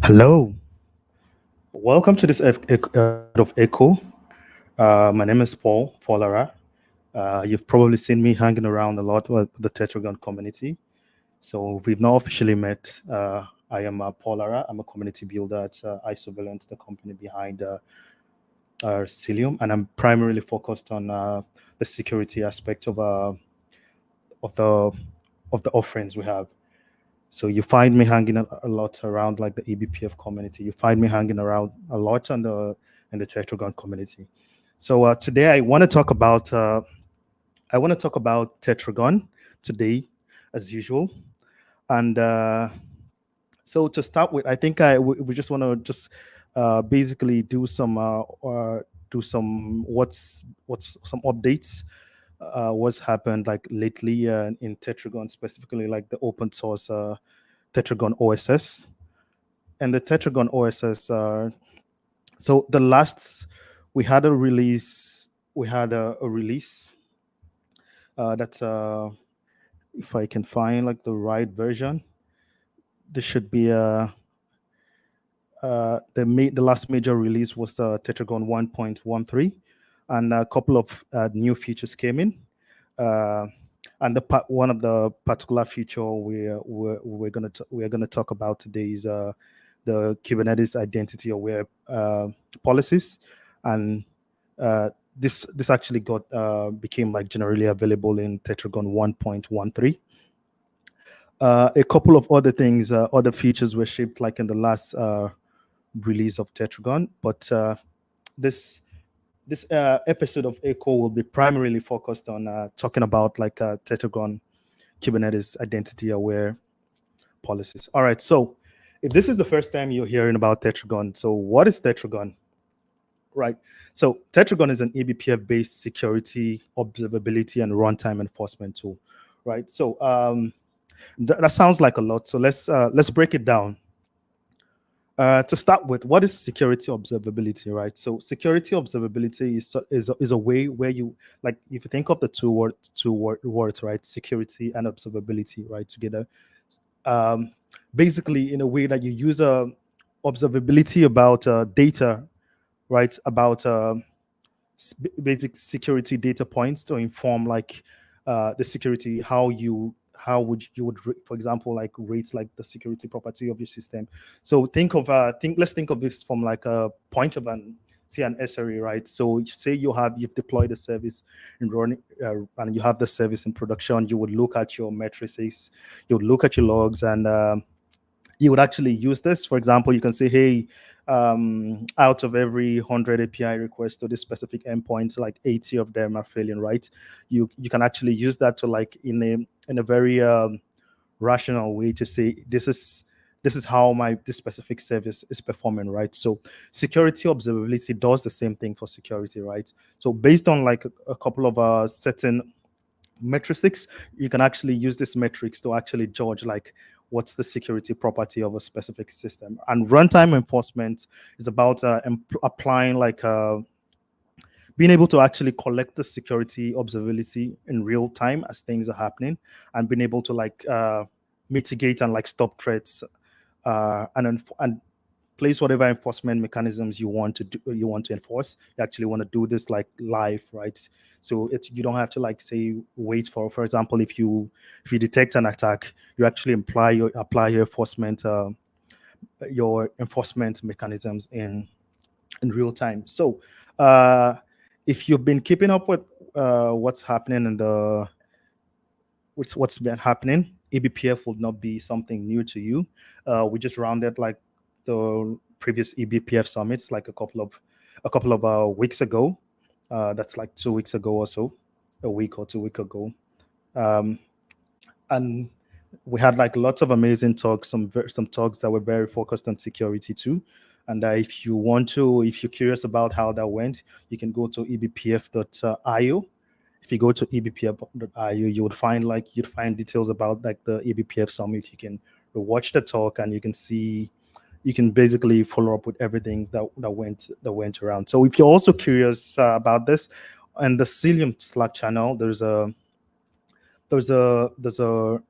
Hello, welcome to this of eCHO. My name is Paul Lara. You've probably seen me hanging around a lot with the Tetragon community. So we've now officially met. I am Paul Lara. I'm a community builder at iSurveillance, the company behind Cilium, and I'm primarily focused on the security aspect of the of the offerings we have. So you find me hanging a lot around like the eBPF community. You find me hanging around a lot on in the Tetragon community. So today I want to talk about Tetragon today, as usual. And so to start with, I think we just want to just basically do some what's some updates. What's happened like lately in Tetragon, specifically like the open source Tetragon OSS. And the Tetragon OSS, so the last, we had a release, a release that's, if I can find like the right version, this should be the last major release was the Tetragon 1.13, and a couple of new features came in. And one of the particular feature we're gonna talk about today is the Kubernetes identity aware policies, and this actually became like generally available in Tetragon 1.13. A couple of other things, other features were shipped like in the last release of Tetragon, but this episode of eCHO will be primarily focused on talking about like Tetragon Kubernetes identity aware policies. All right, so if this is the first time you're hearing about Tetragon, so what is Tetragon? Right, so Tetragon is an eBPF-based security, observability, and runtime enforcement tool. Right, so that sounds like a lot. So let's break it down. To start with, what is security observability, right? So security observability is a way where you, like, if you think of the two words, right? Security and observability, right, together. Basically, in a way that you use observability about data, right? About basic security data points to inform like the security, how would you for example, like rate like the security property of your system. So let's think of this from like a point of an SRE, right? So say you've deployed a service and running and you have the service in production. You would look at your matrices, you would look at your logs, and you would actually use this. For example, you can say, hey, out of every 100 API requests to this specific endpoint, like 80 of them are failing, right? You can actually use that to like in a very rational way to say this is how this specific service is performing, right? So security observability does the same thing for security, right? So based on like a couple of certain metrics, you can actually use these metrics to actually judge like what's the security property of a specific system. And runtime enforcement is about applying like being able to actually collect the security observability in real time as things are happening, and being able to like mitigate and like stop threats and place whatever enforcement mechanisms you want to enforce. You actually want to do this like live, right? So you don't have to like say wait for example, if you detect an attack, you actually apply your enforcement mechanisms in real time. So if you've been keeping up with what's happening what's been happening, eBPF will not be something new to you. We just rounded like the previous eBPF summits like a couple of weeks ago. That's like 2 weeks ago or so, a week or 2 weeks ago, and we had like lots of amazing talks, some talks that were very focused on security too. And if you're curious about how that went, you can go to ebpf.io. If you go to ebpf.io, you'd find details about like the eBPF summit. You can watch the talk and you can basically follow up with everything that went around. So if you're also curious about this, and the Cilium Slack channel, there's there's a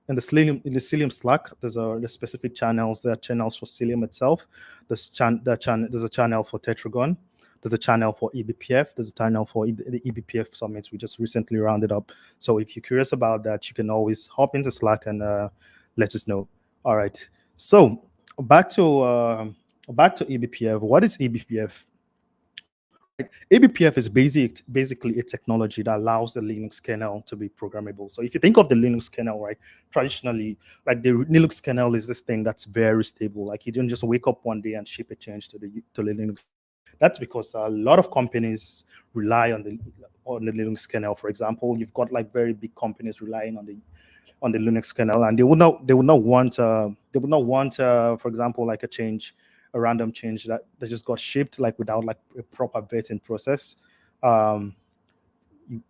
in the Cilium Slack, there's specific channels. There are channels for Cilium itself. There's a channel for Tetragon. There's a channel for eBPF. There's a channel for the eBPF summits we just recently rounded up. So if you're curious about that, you can always hop into Slack and let us know. All right. So back to eBPF. What is eBPF? Right. eBPF is basically a technology that allows the Linux kernel to be programmable. So if you think of the Linux kernel, right, traditionally, like the Linux kernel is this thing that's very stable. Like you don't just wake up one day and ship a change to the Linux. That's because a lot of companies rely on the Linux kernel. For example, you've got like very big companies relying on the Linux kernel, and they would not want for example, like a random change that just got shipped like without like a proper vetting process. Um,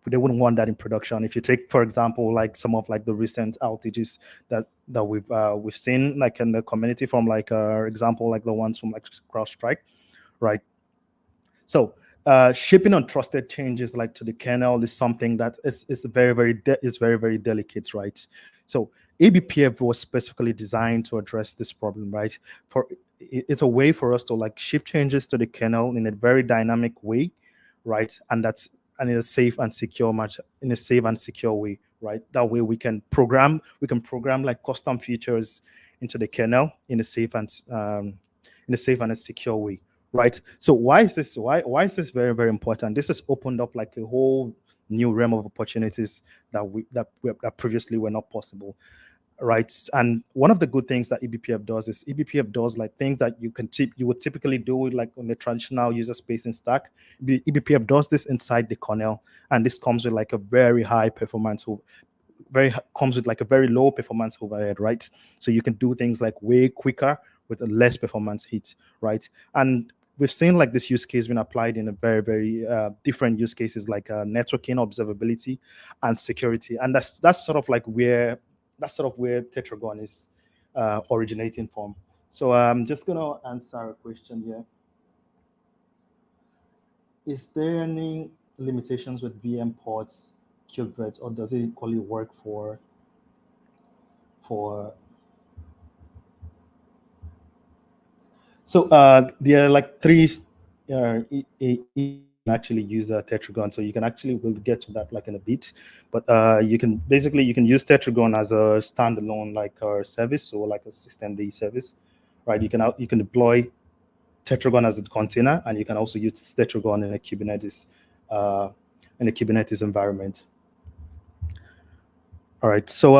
they wouldn't want that in production. If you take, for example, like some of like the recent outages that we've seen like in the community from like example like the ones from like CrowdStrike, right? So shipping untrusted changes like to the kernel is something that it's very delicate, right? So ABPF was specifically designed to address this problem, right? It's a way for us to like ship changes to the kernel in a very dynamic way, right? And in a safe and secure way, right? That way we can program like custom features into the kernel in a safe and a secure way, right? So why is this very very important? This has opened up like a whole new realm of opportunities that previously were not possible, right? And one of the good things that eBPF does is eBPF does like things that you would typically do with like on the traditional user space in stack. eBPF does this inside the kernel, and this comes with like a very high performance comes with like a very low performance overhead, right? So you can do things like way quicker with a less performance hit, right? And we've seen like this use case being applied in a very, very different use cases like networking, observability, and security. And that's sort of where Tetragon is originating from. So I'm just gonna answer a question here. Is there any limitations with VM ports, Kubernetes, or does it equally work for so there are like three actually use Tetragon, so you can actually we'll get to that like in a bit, but you can use Tetragon as a standalone like service or like a systemd service, right? You can deploy Tetragon as a container, and you can also use Tetragon in a Kubernetes environment. All right, so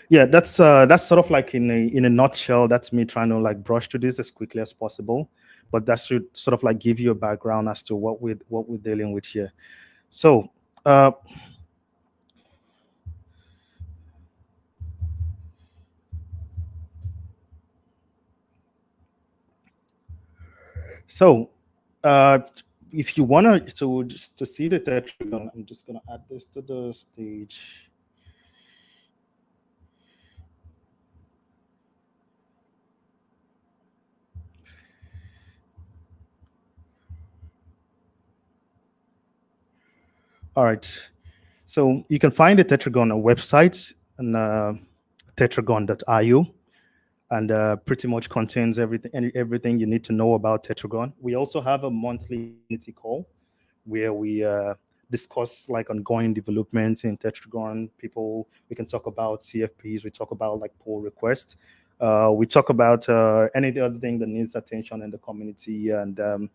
yeah, that's sort of like in a nutshell. That's me trying to like brush through this as quickly as possible, but that should sort of like give you a background as to what we're dealing with here. So so if you want to see the Tetragon, I'm just gonna add this to the stage. All right. So you can find the Tetragon website on tetragon.io, and pretty much contains everything you need to know about Tetragon. We also have a monthly community call where we discuss like ongoing developments in Tetragon. We can talk about CFPs, we talk about like pull requests, we talk about any other thing that needs attention in the community. And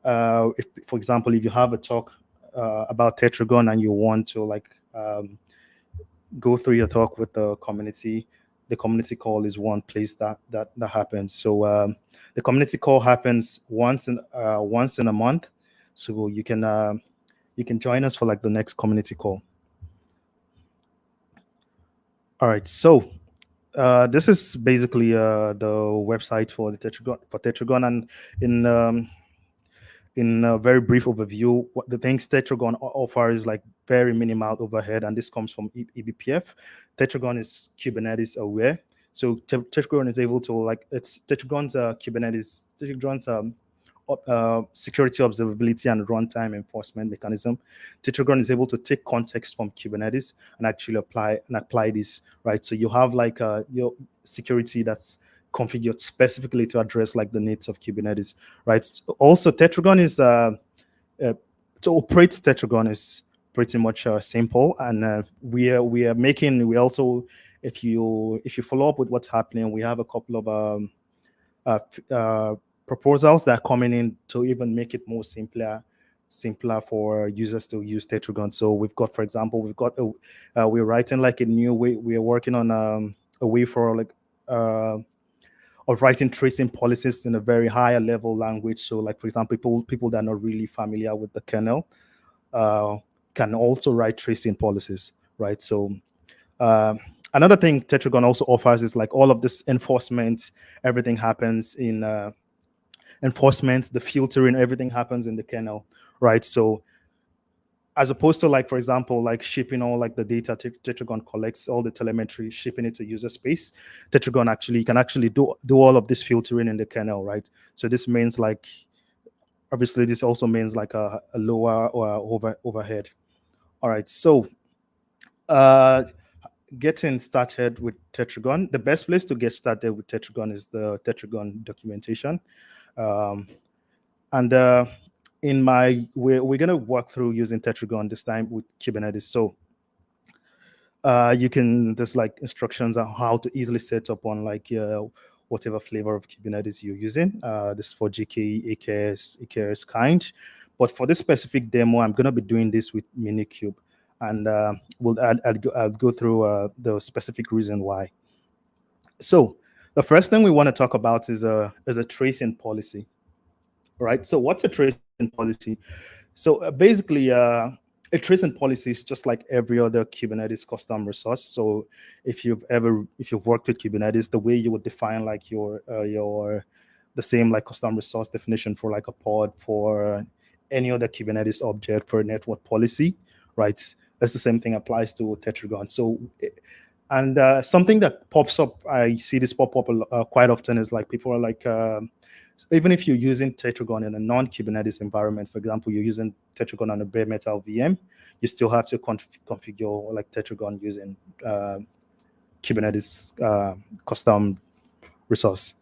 if, for example, if you have a talk about Tetragon and you want to like go through your talk with the community call is one place that happens. So the community call happens once in a month, so you can join us for like the next community call. All right, so this is basically the website for the Tetragon, and in a very brief overview, what the things Tetragon offers is like very minimal overhead, and this comes from eBPF. Tetragon is Kubernetes aware, so Tetragon is able to like Tetragon's security observability and runtime enforcement mechanism. Tetragon is able to take context from Kubernetes and actually apply this, right? So you have like your security that's configured specifically to address like the needs of Kubernetes, right? Also, Tetragon is uh, to operate Tetragon is pretty much simple, and we also, if you follow up with what's happening, we have a couple of uh, proposals that are coming in to even make it more simpler for users to use Tetragon. So we've got, for example, we're writing like a new way. We're working on a way for like of writing tracing policies in a very higher level language. So, like for example, people that are not really familiar with the kernel uh, can also write tracing policies, right? So another thing Tetragon also offers is like all of this enforcement. Everything happens in enforcement. The filtering, everything happens in the kernel, right? So as opposed to like, for example, like shipping all like the data Tetragon collects, all the telemetry, shipping it to user space, Tetragon actually can actually do all of this filtering in the kernel, right? So this means like, obviously this also means like a lower or overhead. All right, so uh, getting started with Tetragon, the best place to get started with Tetragon is the Tetragon documentation. Um, and we're going to walk through using Tetragon this time with Kubernetes. So you can, there's like instructions on how to easily set up on like whatever flavor of Kubernetes you're using. This is for GKE, AKS kind. But for this specific demo, I'm going to be doing this with Minikube. And I'll go through the specific reason why. So the first thing we want to talk about is a tracing policy, right? So what's a tracing policy? So basically, a tracing policy is just like every other Kubernetes custom resource. So if you've worked with Kubernetes, the way you would define like your the same like custom resource definition for like a pod for any other Kubernetes object for a network policy, right? That's the same thing applies to Tetragon. So, and something that pops up, I see this pop up quite often, is like people are like, even if you're using Tetragon in a non-Kubernetes environment, for example, you're using Tetragon on a bare metal VM, you still have to configure like Tetragon using Kubernetes custom resource.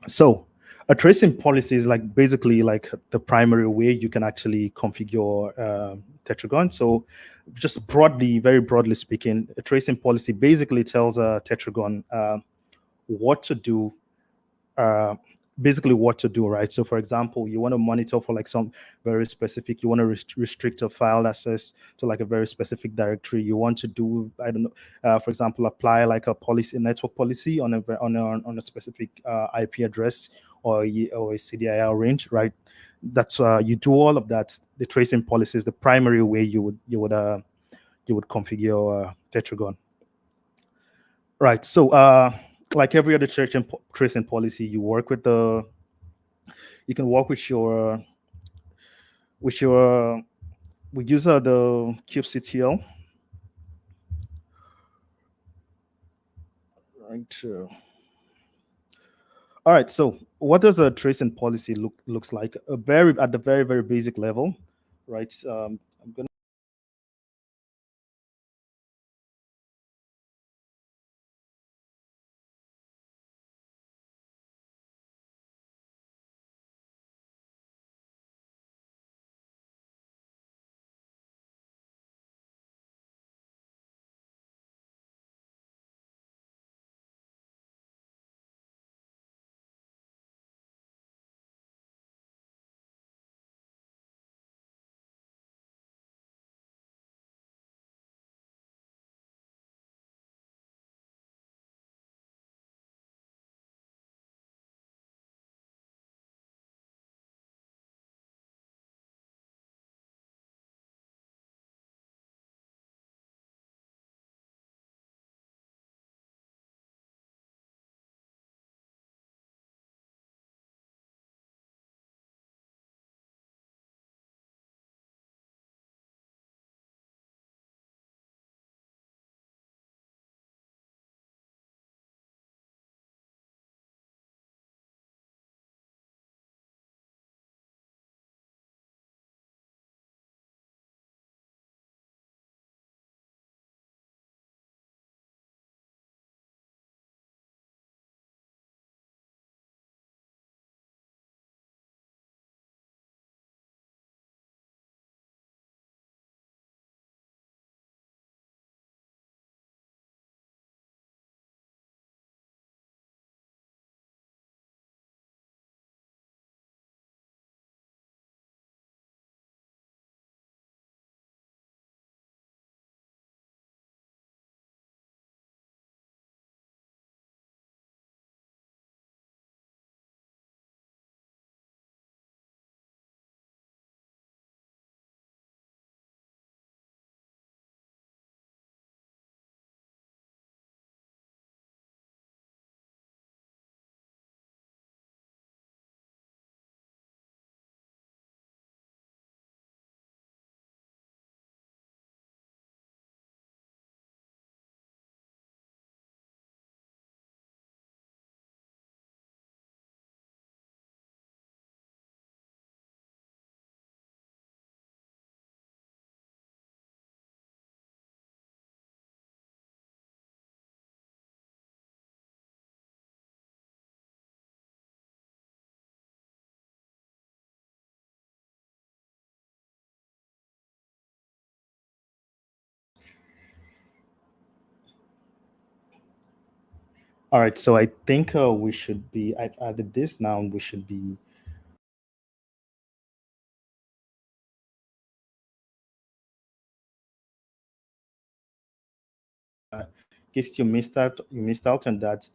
So a tracing policy is like basically like the primary way you can actually configure Tetragon. So just broadly, very broadly speaking, a tracing policy basically tells Tetragon what to do, uh, basically what to do, right? So for example, you want to monitor for like some very specific, you want to restrict a file access to like a very specific directory. You want to do, I don't know, for example, apply like a policy, a network policy on a specific IP address or a CDIR range, right? That's you do all of that. The tracing policy is the primary way you would configure Tetragon. Right. So, like every other tracing policy, you can work with your we use the kubectl. Right. All right. So, what does a tracing policy looks like? At the very very basic level, right? I'm gonna All right, so I think we should be. I've added this now. We should be. Guess you missed out. You missed out on that.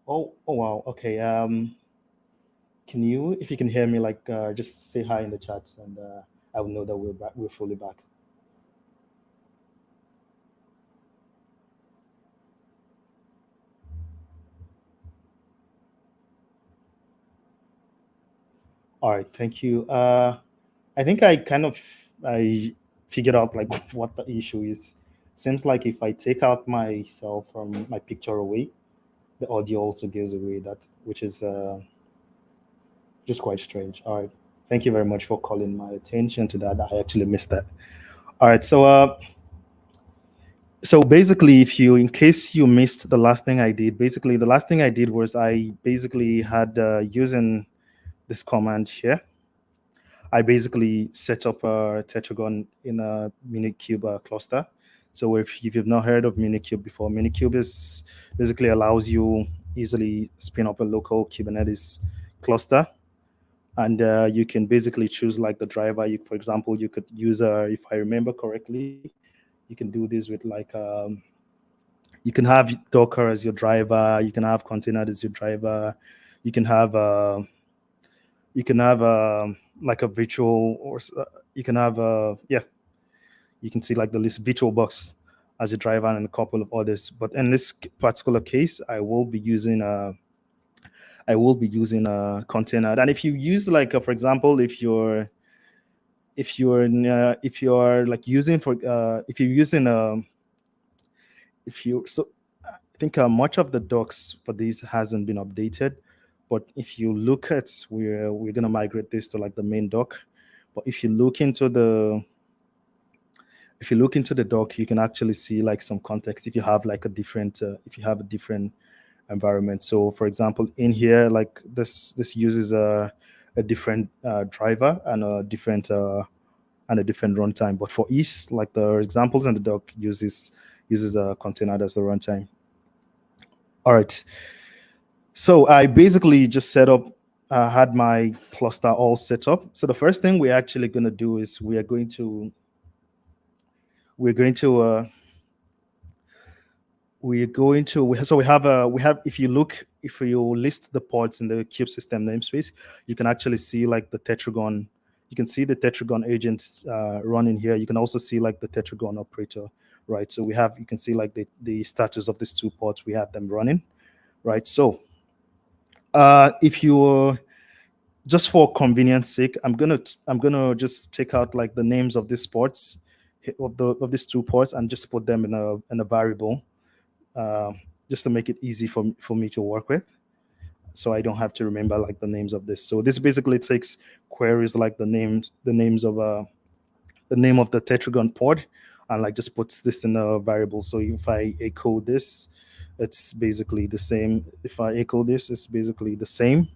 Oh wow. Okay. Can you, if you can hear me, like just say hi in the chat, and I will know that we're back. We're fully back. All right, thank you. I think I figured out like what the issue is. Seems like if I take out myself from my picture away, the audio also goes away. That which is just quite strange. All right, thank you very much for calling my attention to that. I actually missed that. All right, so basically, if you, in case you missed the last thing I did, basically the last thing I did was I basically had using this command here. I basically set up a Tetragon in a Minikube cluster. So if you've not heard of Minikube before, Minikube is basically allows you easily spin up a local Kubernetes cluster, and you can basically choose like the driver. For example, you could use if I remember correctly, you can do this with like you can have Docker as your driver, you can have container as your driver, you can have like a virtual, or you can have yeah, you can see like the list virtual box as a driver and a couple of others. But in this particular case, I will be using a container. And if you use like for example, if you're like using for if you're using if you so I think much of the docs for these hasn't been updated, but if you look at, we're gonna migrate this to like the main doc. But if you look into the doc, you can actually see like some context if you have like a different environment. So for example, in here, like this uses a different driver and a different runtime. But for ease, like the examples in the doc uses a container as the runtime. All right. So I basically just set up, had my cluster all set up. So the first thing we're actually going to do is we have if you list the pods in the kube system namespace, you can actually see like the Tetragon. You can see the Tetragon agents running here. You can also see like the Tetragon operator, right? So you can see like the status of these two pods. We have them running, right? So if you just for convenience sake, I'm gonna just take out like the names of these ports of these two ports and just put them in a variable, just to make it easy for me to work with, so I don't have to remember like the names of this. So this basically takes queries like the names of the name of the Tetragon pod, and like just puts this in a variable. So if I echo this, it's basically the same. If I echo this, it's basically the same.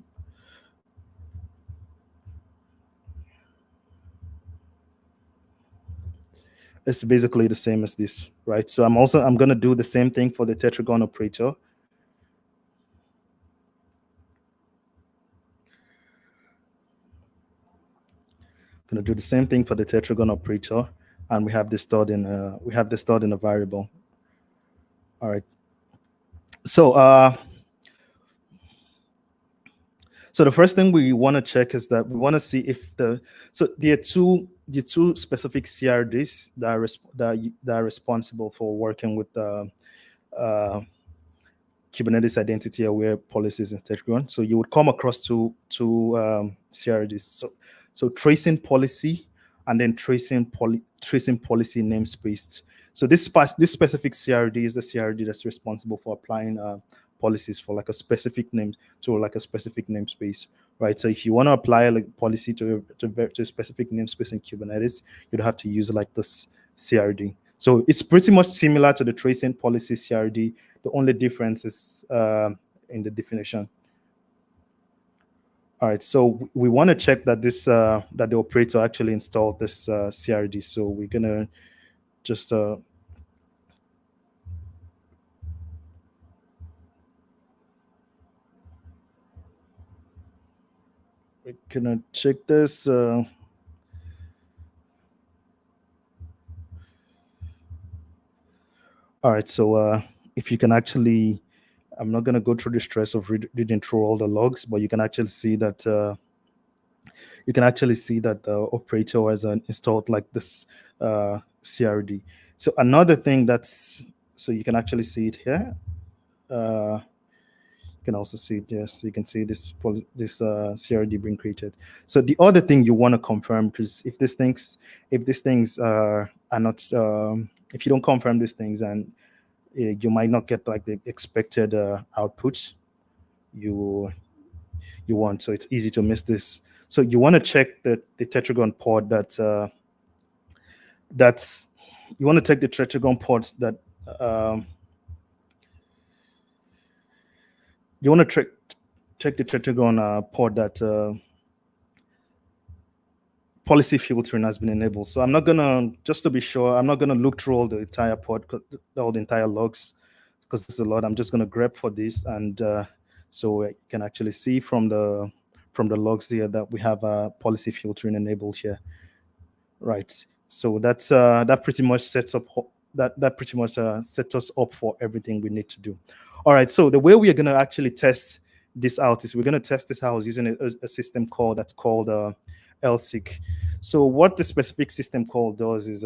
It's basically the same as this, right? So I'm going to do the same thing for the Tetragon operator. I'm going to do the same thing for the Tetragon operator, and we have this stored in a variable. All right. So so the first thing we want to check is that we want to see if there are two specific CRDs that are responsible for working with Kubernetes identity aware policies in Tetragon. So you would come across two CRDs. So tracing policy and then tracing policy namespace. So this specific CRD is the CRD that's responsible for applying policies for like a specific name to like a specific namespace, right? So if you want to apply like policy to a specific namespace in Kubernetes, you'd have to use like this CRD. So it's pretty much similar to the tracing policy CRD. The only difference is in the definition. All right, so we want to check that that the operator actually installed this CRD. So we're gonna just we're gonna check this. All right, so if you can actually, I'm not gonna go through the stress of reading through all the logs, but you can actually see that the operator has installed like this CRD. So another thing so you can actually see it here. You can also see it. Yes, you can see this CRD being created. So the other thing you want to confirm, because if these things are not, if you don't confirm these things, and you might not get like the expected outputs you want. So it's easy to miss this. So you want to check the Tetragon pod that's you want to take the Tetragon pod that you want to check the Tetragon pod that policy filtering has been enabled. So I'm not gonna, just to be sure, I'm not gonna look through all the entire pod, all the entire logs, because there's a lot. I'm just gonna grep for this, and so you can actually see from the logs here that we have policy filtering enabled here, right? So that pretty much sets up that pretty much sets us up for everything we need to do. All right. So the way we are gonna actually test this out is we're gonna test this out using a system call that's called LSIG. So what the specific system call does is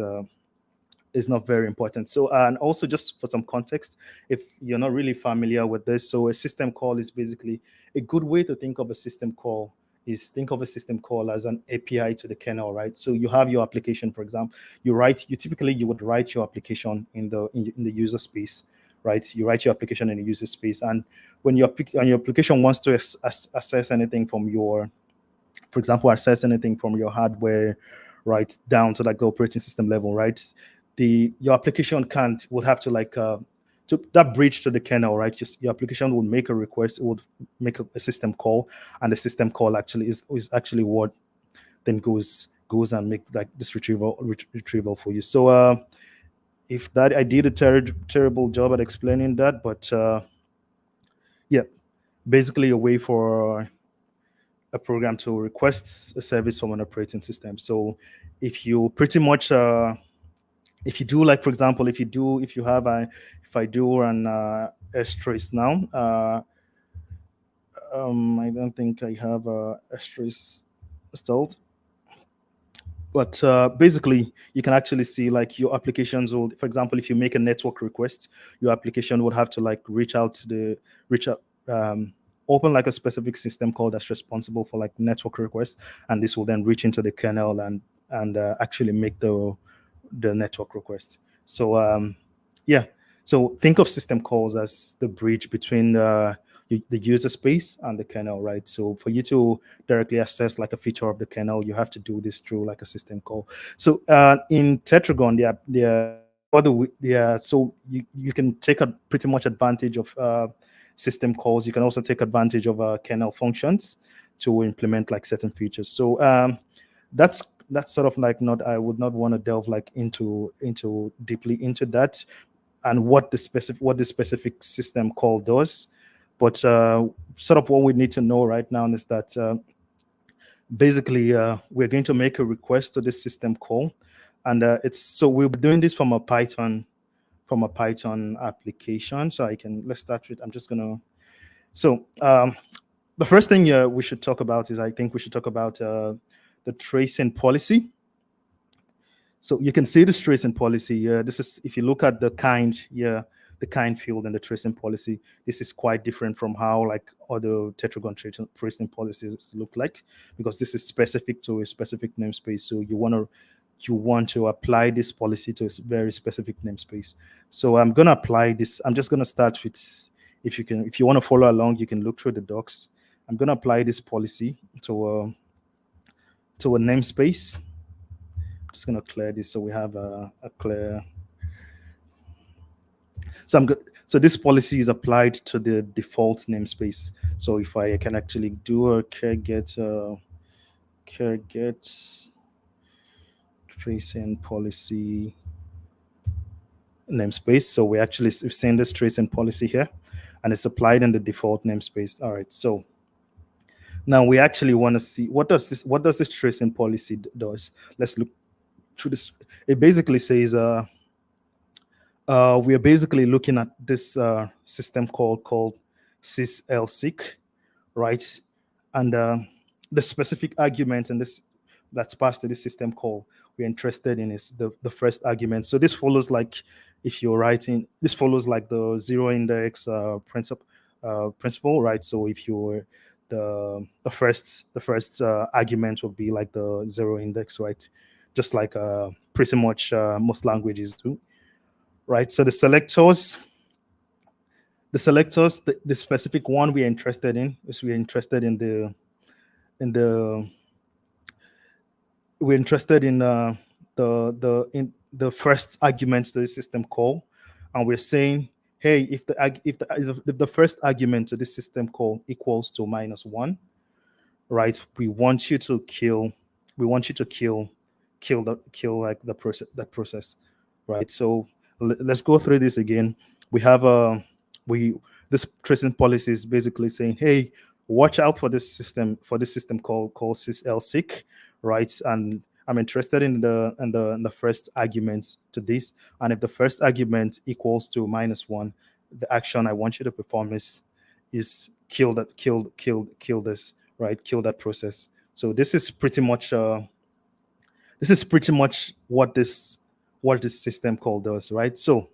not very important. So and also just for some context, if you're not really familiar with this, so a system call is basically a good way to think of a system call is think of a system call as an API to the kernel, right? So you have your application, for example, you typically would write your application in the user space, right? You write your application in the user space, and when your application wants to access anything from your, for example, access anything from your hardware, right, down to like the operating system level, right? Your application will have to like to that bridge to the kernel, right? Just your application will make a request, it would make a system call, and the system call actually is actually what then goes and make like this retrieval for you. So if that I did a terrible job at explaining that, but yeah, basically a way for a program to request a service from an operating system. So if you pretty much if you do, like, for example, if I do run S-Trace now, I don't think I have S-Trace installed, but basically you can actually see like your applications will, for example, if you make a network request, your application would have to like reach out, open like a specific system call that's responsible for like network requests, and this will then reach into the kernel and actually make the network request. So yeah, so think of system calls as the bridge between the user space and the kernel, right? So for you to directly access like a feature of the kernel, you have to do this through like a system call. So in Tetragon, so you can take a pretty much advantage of system calls. You can also take advantage of kernel functions to implement like certain features. So that's sort of like not, I would not want to delve like into deeply into that and what the specific system call does. But sort of what we need to know right now is that basically we're going to make a request to this system call, and we'll be doing this from a Python application. So let's start with, I'm just gonna, so the first thing we should talk about is, I think we should talk about the tracing policy. So you can see this tracing policy here. This is, if you look at the kind here, the kind field in the tracing policy, this is quite different from how like other Tetragon tracing policies look like, because this is specific to a specific namespace. So you want to apply this policy to a very specific namespace. So I'm going to apply this. I'm just going to start with, if you want to follow along, you can look through the docs. I'm going to apply this policy to a namespace. Just going to clear this so we have a clear. So I'm good. So this policy is applied to the default namespace. So if I can actually do a care-get tracing policy namespace. So we've seen this tracing policy here, and it's applied in the default namespace. All right. So now we actually want to see what does this tracing policy does. Let's look through this. It basically says we are basically looking at this system called syslsig, right? And the specific argument in this that's passed to this system call we're interested in is the first argument. So this follows like, if you're writing, this follows like the zero index principle, principle, right? So if you're the first argument would be like the zero index, right? Just like pretty much most languages do, right? So the specific one we're interested in is we're interested in the we're interested in the first argument to the system call, and we're saying, hey, if the first argument to this system call equals to -1, right? We want you to kill like the process, right? So let's go through this again. We have we this tracing policy is basically saying, hey, watch out for this system called syslseek, right? And I'm interested in the first argument to this, and if the first argument equals to -1, the action I want you to perform is kill this, right? Kill that process. So this is pretty much what this system call does, right? So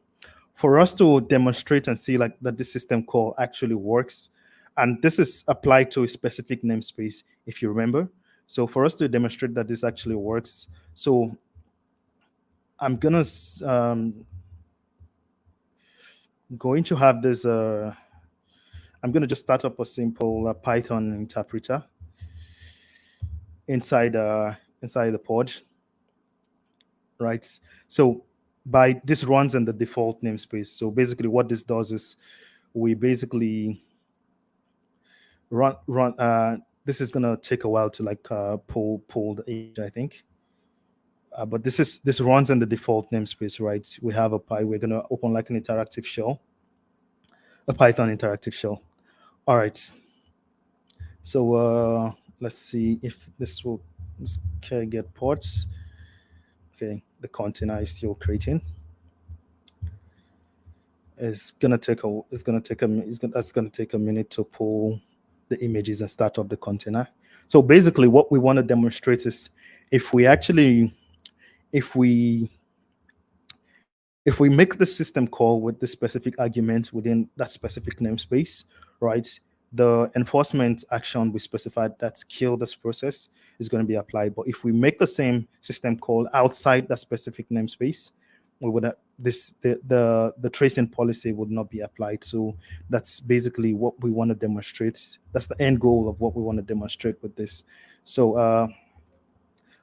for us to demonstrate and see like that this system call actually works, and this is applied to a specific namespace, if you remember. So for us to demonstrate that this actually works, so I'm going to have this. I'm going to just start up a simple Python interpreter inside the pod, right? So this runs in the default namespace. So basically, what this does is we basically run. This is gonna take a while to like pull the age, I think. But this runs in the default namespace, right? We have we're gonna open like an interactive shell, a Python interactive shell. All right. So let's see if this will get ports. Okay, the container is still creating. That's gonna take a minute to pull the images and start up the container. So basically, what we want to demonstrate is if we make the system call with the specific argument within that specific namespace, right? The enforcement action we specified that's kill this process is going to be applied. But if we make the same system call outside that specific namespace, we would the tracing policy would not be applied. So that's basically what we want to demonstrate. That's the end goal of what we want to demonstrate with this. So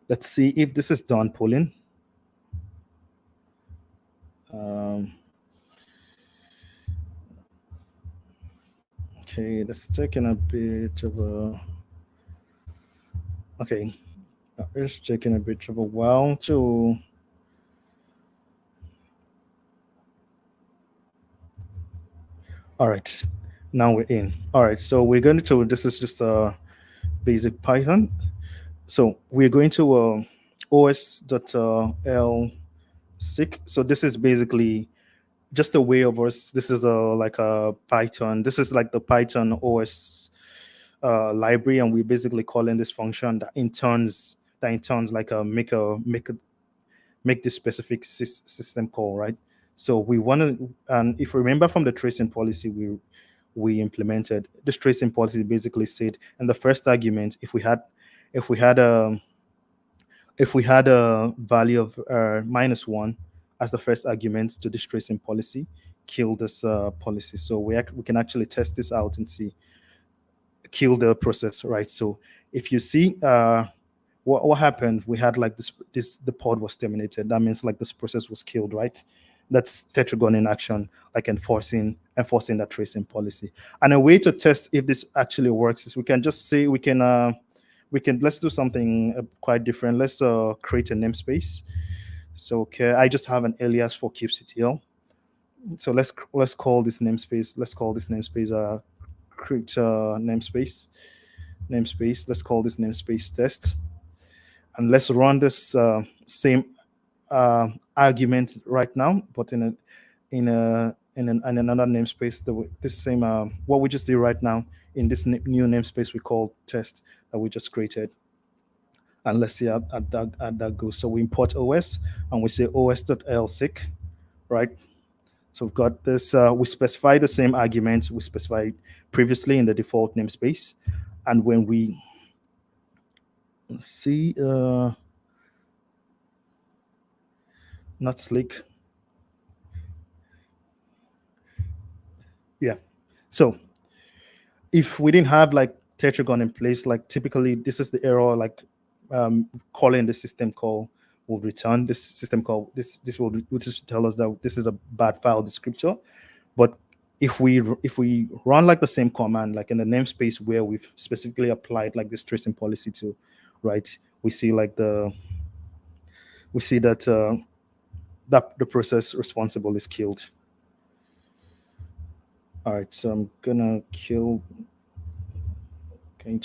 let's see if this is done pulling. Okay, that's taking a bit of a. Okay, it's taking a bit of a while to. All right, now we're in. All right, so we're going to. This is just a basic Python. So we're going to os.l seek. So this is basically just a way of us. This is like a Python. This is like the Python OS library, and we're basically calling this function that in turns like make this specific system call, right? So we want to, and if you remember from the tracing policy we implemented, this tracing policy basically said in the first argument, if we had a value of -1 as the first argument to this tracing policy, kill this policy. So we can actually test this out and see kill the process, right? So if you see what happened, we had like the pod was terminated. That means like this process was killed, right? That's Tetragon in action, like enforcing that tracing policy. And a way to test if this actually works is we can just say let's do something quite different. Let's create a namespace. So okay, I just have an alias for kubectl. So let's call this namespace. Let's call this namespace create namespace. Let's call this namespace test, and let's run this same argument right now, but in another namespace. This same what we just did right now in this new namespace we call test that we just created. And let's see how that goes. So we import OS and we say os.lseek, right? So we've got this, we specify the same arguments we specified previously in the default namespace. And when we see, not Slick. Yeah. So if we didn't have like Tetragon in place, like typically this is the error, like calling the system call will return this system call. This will just tell us that this is a bad file descriptor. But if we run like the same command, like in the namespace where we've specifically applied like this tracing policy to, right? We see like we see that that the process responsible is killed. All right, so I'm going to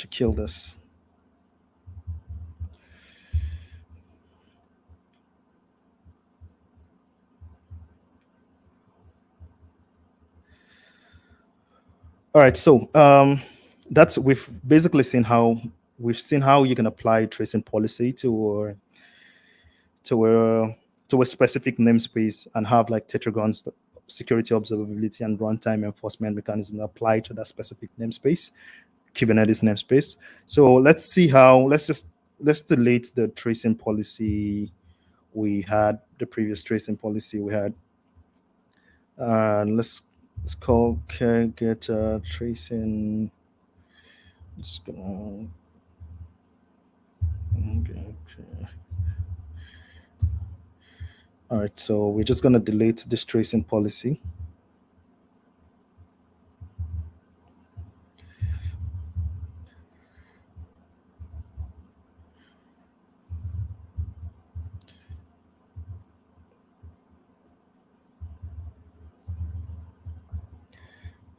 kill this. All right, so that's we've basically seen how you can apply tracing policy to a to a specific namespace and have like Tetragon's security observability and runtime enforcement mechanism applied to that specific namespace, Kubernetes namespace. So let's delete the tracing policy we had, the previous tracing policy we had. Let's call get tracing. Just gonna okay. All right, so we're just gonna delete this tracing policy.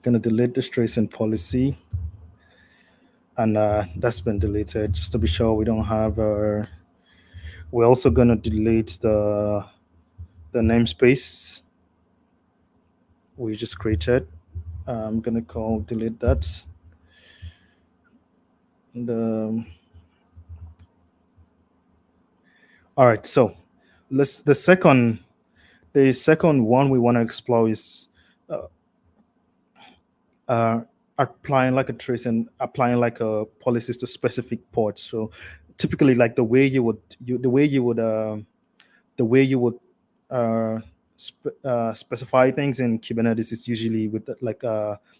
Gonna delete this tracing policy, and that's been deleted. Just to be sure we don't have our. We're also gonna delete the namespace we just created. I'm gonna call delete that. All right, so the second one we want to explore is applying like a trace and applying like a policies to specific ports. So typically, like the way you would uh, specify things in Kubernetes is usually with like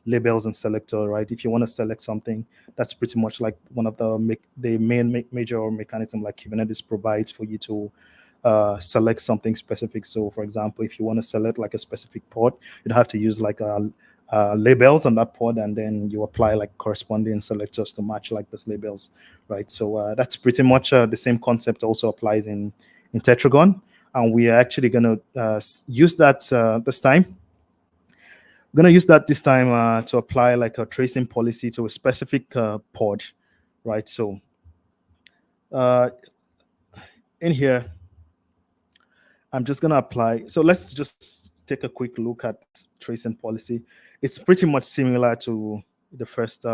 labels and selector, right? If you want to select something, that's pretty much like one of the main major mechanism like Kubernetes provides for you to select something specific. So, for example, if you want to select like a specific port, you'd have to use like labels on that port, and then you apply like corresponding selectors to match like those labels, right? So that's pretty much the same concept also applies in Tetragon, and we are actually going to use that this time. We're going to use that this time to apply like a tracing policy to a specific pod, right? So in here, I'm just going to apply. So let's just take a quick look at tracing policy. It's pretty much similar to the first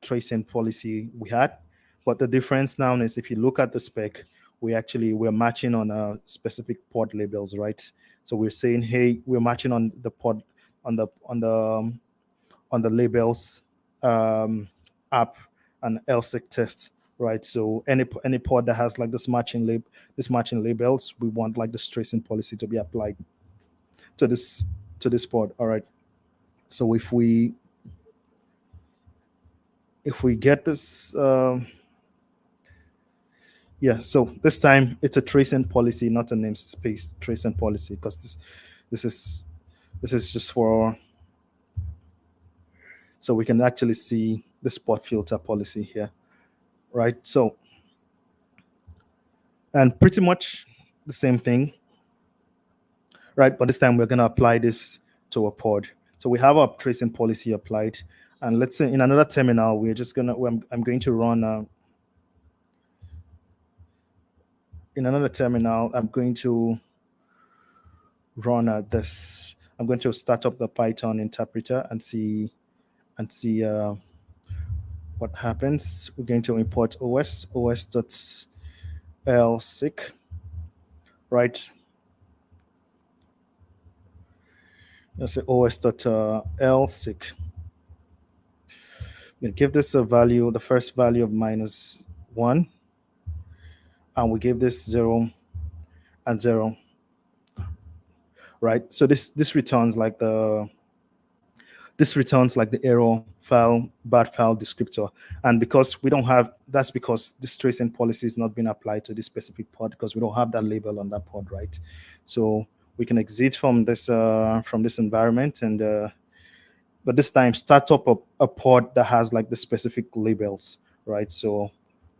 tracing policy we had, but the difference now is if you look at the spec, we're matching on specific pod labels, right? So we're saying, hey, we're matching on the pod on the labels app and LSEC test, right? So any pod that has like this matching labels, we want like this tracing policy to be applied to this pod. All right. So if we get this, yeah. So this time it's a tracing policy, not a namespace tracing policy, because this is just for, so we can actually see the spot filter policy here, right? So, and pretty much the same thing, right? But this time we're going to apply this to a pod. So we have our tracing policy applied, and let's say in another terminal, we're just gonna. I'm going to run. In another terminal, I'm going to run this. I'm going to start up the Python interpreter and see what happens. We're going to import os.lsec, right? let's say os.lseek. We give this a value, the first value of -1, and we give this 0 and 0, right? So this returns like the error file, bad file descriptor. And because we don't have, that's because this tracing policy is not being applied to this specific pod, because we don't have that label on that pod, right? So we can exit from this environment, and but this time start up a pod that has like the specific labels, right? So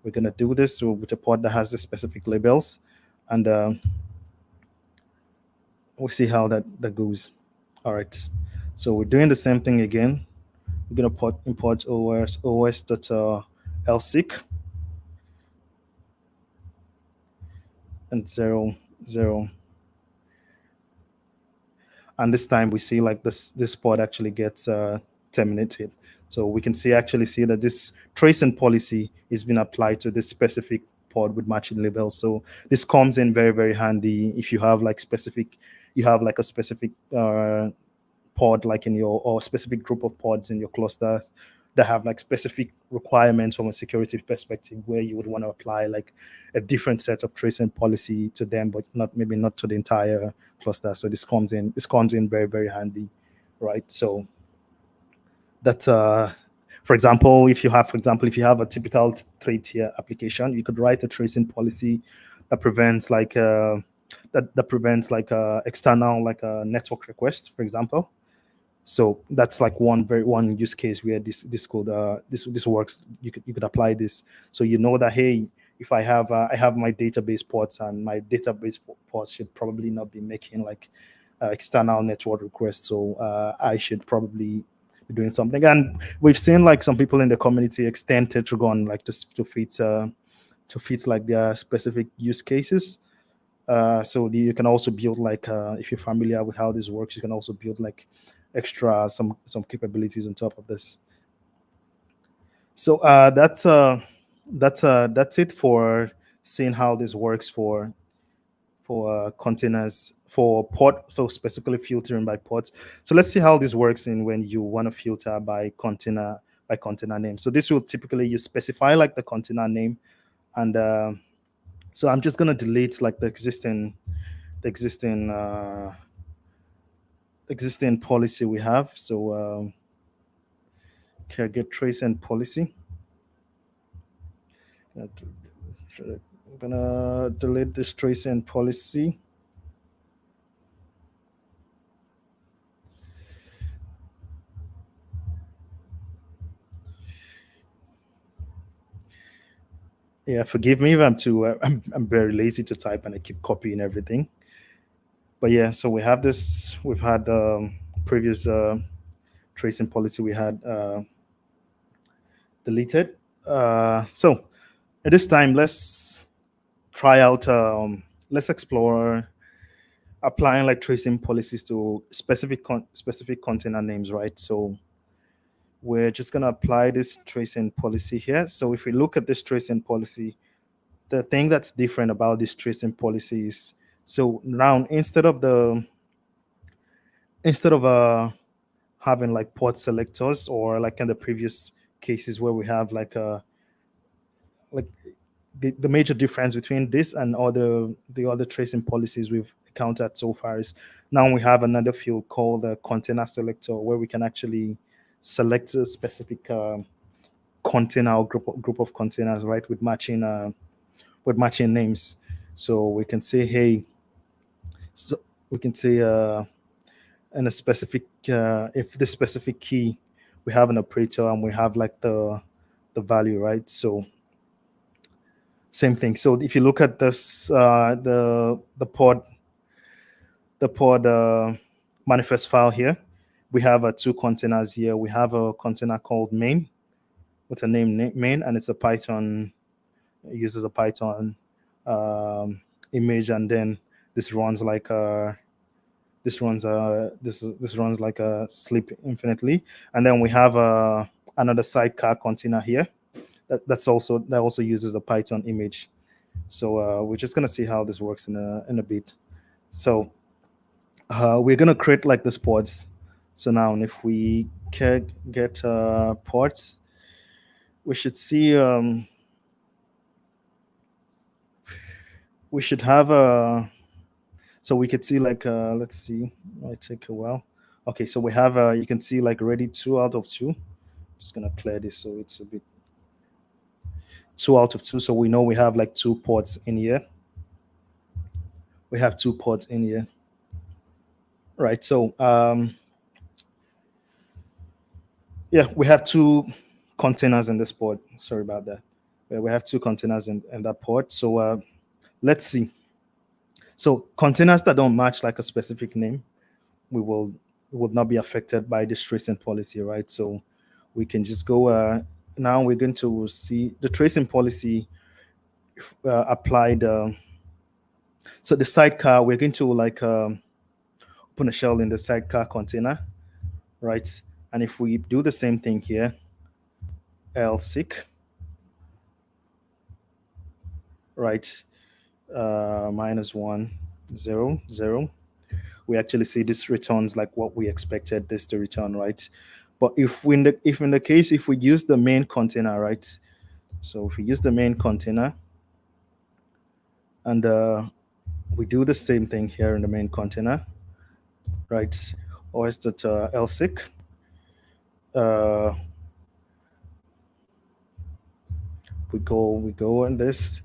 we're gonna do this with a pod that has the specific labels, and we'll see how that goes. All right. So we're doing the same thing again. We're gonna import os.lseek and 0 0. And this time we see like this pod actually gets terminated. So we can actually see that this tracing policy is being applied to this specific pod with matching labels. So this comes in very, very handy if you have like a specific pod like in your, or specific group of pods in your cluster that have like specific requirements from a security perspective, where you would want to apply like a different set of tracing policy to them, but maybe not to the entire cluster. So this comes in very, very handy, right? So that for example, if you have a typical 3-tier application, you could write a tracing policy that prevents like external like a network request, for example. So that's like one use case where this works. You could apply this, so you know that, hey, if I have my database ports, and my database ports should probably not be making like external network requests, so I should probably be doing something. And we've seen like some people in the community extend Tetragon like to fit like their specific use cases. So you can also build like if you're familiar with how this works, you can also build like extra some capabilities on top of this. So that's it for seeing how this works for containers, for specifically filtering by ports. So let's see how this works in when you want to filter by container name. So this will typically, you specify like the container name, and so I'm just gonna delete like the existing existing policy we have. So okay, get trace and policy. I'm gonna delete this trace and policy. Yeah, forgive me if I'm too. I'm very lazy to type, and I keep copying everything. But yeah, so we have this. We've had previous tracing policy we had deleted. So at this time, let's try out. Let's explore applying like tracing policies to specific container names, right? So we're just going to apply this tracing policy here. So if we look at this tracing policy, the thing that's different about this tracing policy is, so now instead of having like port selectors, or like in the previous cases where we have like like the major difference between this and the other tracing policies we've encountered so far is, now we have another field called the container selector, where we can actually select a specific container or group of containers, right, with matching names. So we can say, hey, so we can say in a specific if this specific key, we have an operator and we have like the value, right? So same thing. So if you look at this the pod manifest file here, we have two containers here. We have a container called main with a name main, and it's a Python, it uses a Python image, and then this runs like this runs like a sleep infinitely. And then we have another sidecar container here that also uses a Python image. So we're just gonna see how this works in a bit. So we're gonna create like this pods. So now if we can get pods, we should see we should have a so we could see like let's see, might take a while. Okay, so we have you can see like already 2 out of 2. Just gonna clear this so it's a bit 2 out of 2. So we know we have like 2 pods in here. We have 2 pods in here, right? So yeah, we have 2 containers in this pod. Sorry about that. We have 2 containers in that pod. So let's see. So containers that don't match like a specific name, we would not be affected by this tracing policy, right? So we can just go. Now we're going to see the tracing policy applied. So the sidecar, we're going to like open a shell in the sidecar container, right? And if we do the same thing here, lseek, right? -1 0 0, we actually see this returns like what we expected this to return, right? But if in the case if we use the main container, right? So if we use the main container and we do the same thing here in the main container, right? os.lseek, we go on this,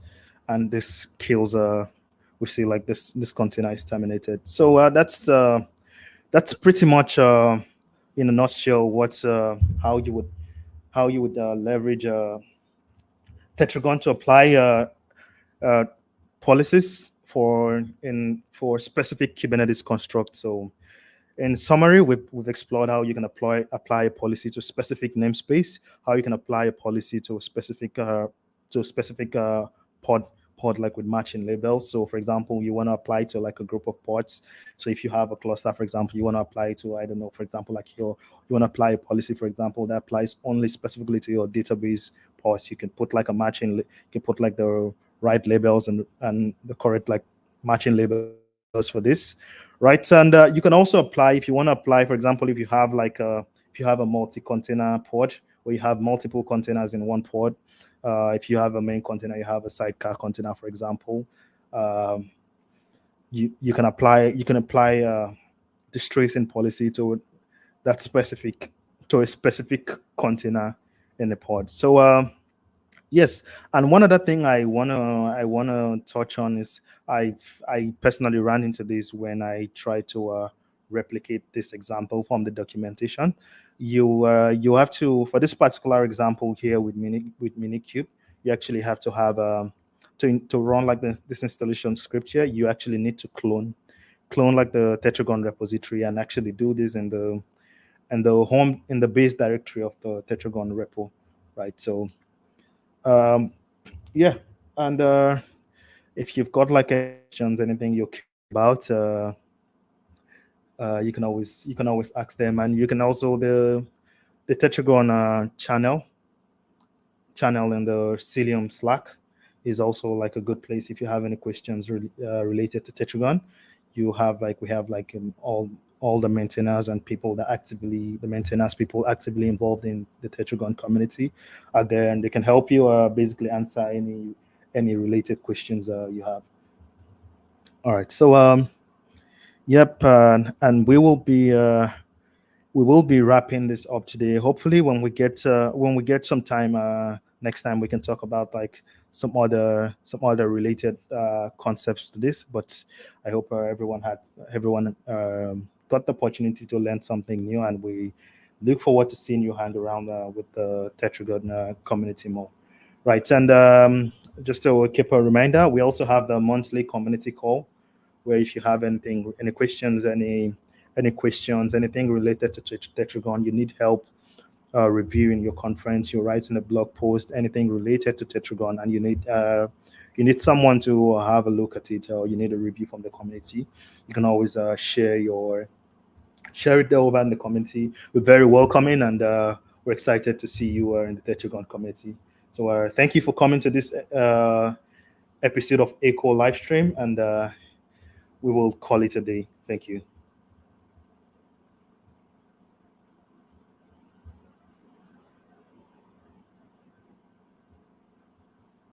and this kills we see like this container is terminated. So that's pretty much in a nutshell what's how you would leverage Tetragon to apply policies for specific Kubernetes constructs. So in summary, we've explored how you can apply a policy to a specific namespace, how you can apply a policy to a specific pod like with matching labels. So for example, you want to apply to like a group of pods. So if you have a cluster, for example, you want to apply to, I don't know, for example, like you want to apply a policy, for example, that applies only specifically to your database pods. You can put like a matching, you can put like the right labels and the correct like matching labels for this, right? And you can also apply if you want to apply, for example, if you have a multi-container pod where you have multiple containers in one pod. If you have a main container, you have a sidecar container, for example. You can apply this tracing policy to a specific container in the pod. So yes, and one other thing I wanna touch on is I personally ran into this when I tried to replicate this example from the documentation. You have to, for this particular example here with Minikube, you actually have to have to run like this installation script here. You actually need to clone like the Tetragon repository and actually do this in the base directory of the Tetragon repo, right? So yeah, and if you've got like questions, anything you're curious about, you can always ask them, and you can also the Tetragon channel in the Cilium Slack is also like a good place if you have any questions related to Tetragon. We have all the maintainers and people people actively involved in the Tetragon community are there, and they can help you basically answer any related questions you have. All right, so yep, and we will be wrapping this up today. Hopefully, when we get some time next time, we can talk about like some other related concepts to this. But I hope everyone got the opportunity to learn something new, and we look forward to seeing you hang around with the Tetragon community more. Right, and just to keep a reminder, we also have the monthly community call, where if you have any questions, anything related to Tetragon, you need help reviewing your conference, you're writing a blog post, anything related to Tetragon, and you need someone to have a look at it, or you need a review from the community, you can always share it over in the community. We're very welcoming, and we're excited to see you in the Tetragon community. So thank you for coming to this episode of eCHO live stream, and we will call it a day. Thank you.